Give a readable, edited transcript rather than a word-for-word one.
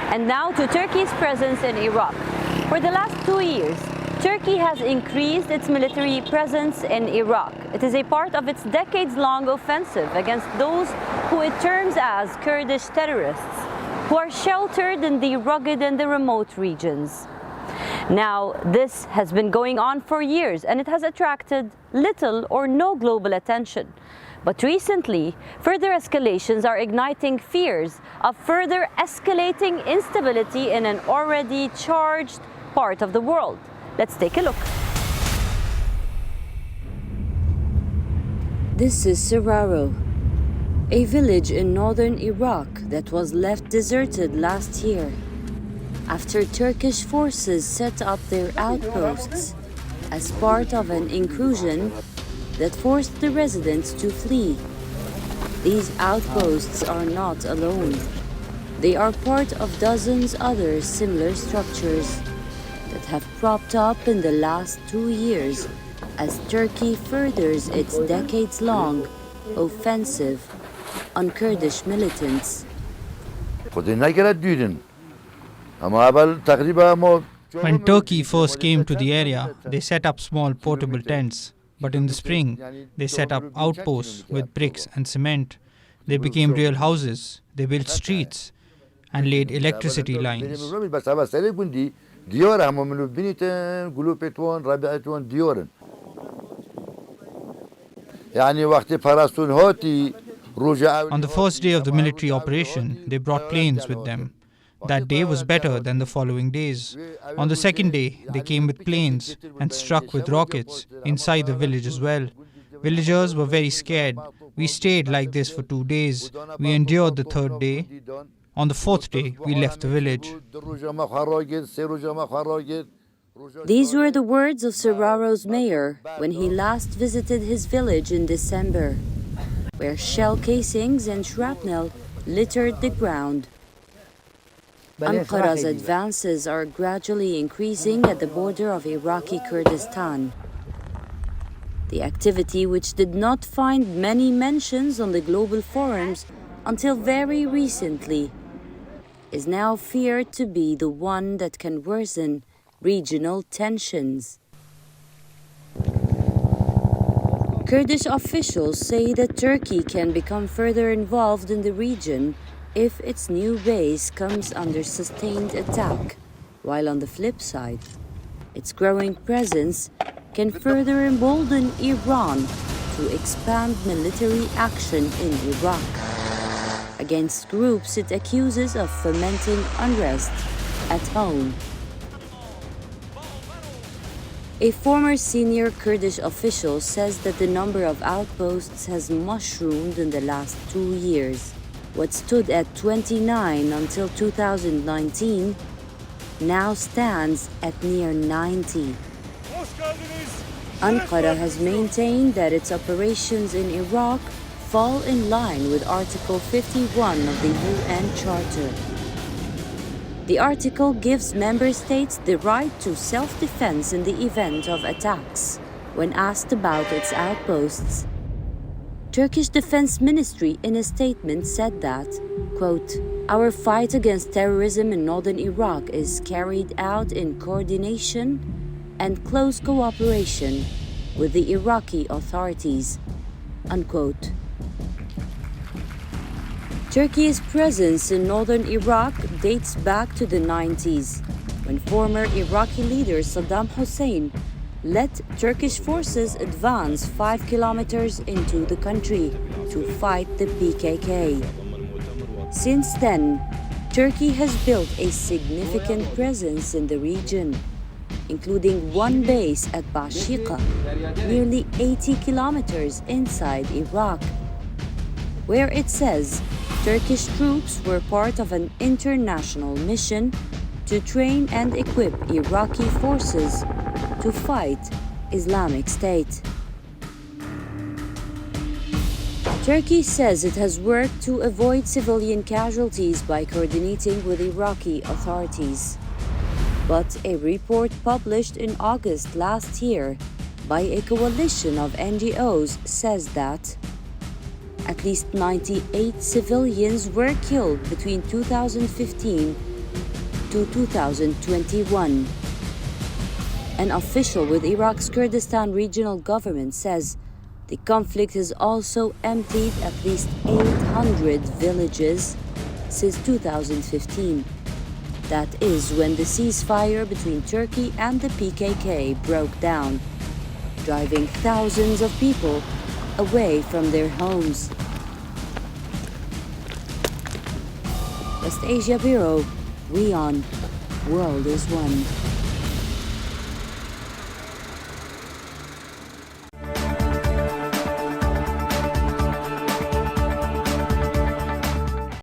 And now to Turkey's presence in Iraq. For the last 2 years, Turkey has increased its military presence in Iraq. It is a part of its decades-long offensive against those who it terms as Kurdish terrorists, who are sheltered in the rugged and the remote regions. Now, this has been going on for years and it has attracted little or no global attention. But recently, further escalations are igniting fears of further escalating instability in an already charged part of the world. Let's take a look. This is Seraro, a village in northern Iraq that was left deserted last year after Turkish forces set up their outposts as part of an incursion that forced the residents to flee. These outposts are not alone. They are part of dozens other similar structures that have propped up in the last 2 years as Turkey furthers its decades-long offensive on Kurdish militants. When Turkey first came to the area, they set up small portable tents. But in the spring, they set up outposts with bricks and cement. They became real houses. They built streets and laid electricity lines. On the first day of the military operation, they brought planes with them. That day was better than the following days. On the second day, they came with planes and struck with rockets inside the village as well. Villagers were very scared. We stayed like this for 2 days. We endured the third day. On the fourth day, we left the village. These were the words of Seraro's mayor when he last visited his village in December, where shell casings and shrapnel littered the ground. Ankara's advances are gradually increasing at the border of Iraqi Kurdistan. The activity, which did not find many mentions on the global forums until very recently, is now feared to be the one that can worsen regional tensions. Kurdish officials say that Turkey can become further involved in the region if its new base comes under sustained attack, while on the flip side, its growing presence can further embolden Iran to expand military action in Iraq against groups it accuses of fomenting unrest at home. A former senior Kurdish official says that the number of outposts has mushroomed in the last 2 years. What stood at 29 until 2019 now stands at near 90. Ankara has maintained that its operations in Iraq fall in line with Article 51 of the UN Charter. The article gives member states the right to self-defense in the event of attacks. When asked about its outposts, Turkish Defense Ministry in a statement said that, quote, "Our fight against terrorism in northern Iraq is carried out in coordination and close cooperation with the Iraqi authorities," unquote. Turkey's presence in northern Iraq dates back to the 90s, when former Iraqi leader Saddam Hussein let Turkish forces advance 5 kilometers into the country to fight the PKK. Since then, Turkey has built a significant presence in the region, including one base at Bashika, nearly 80 kilometers inside Iraq, where it says Turkish troops were part of an international mission to train and equip Iraqi forces to fight Islamic State. Turkey says it has worked to avoid civilian casualties by coordinating with Iraqi authorities. But a report published in August last year by a coalition of NGOs says that at least 98 civilians were killed between 2015 to 2021. An official with Iraq's Kurdistan regional government says the conflict has also emptied at least 800 villages since 2015. That is when the ceasefire between Turkey and the PKK broke down, driving thousands of people away from their homes. West Asia Bureau, WION, World is One.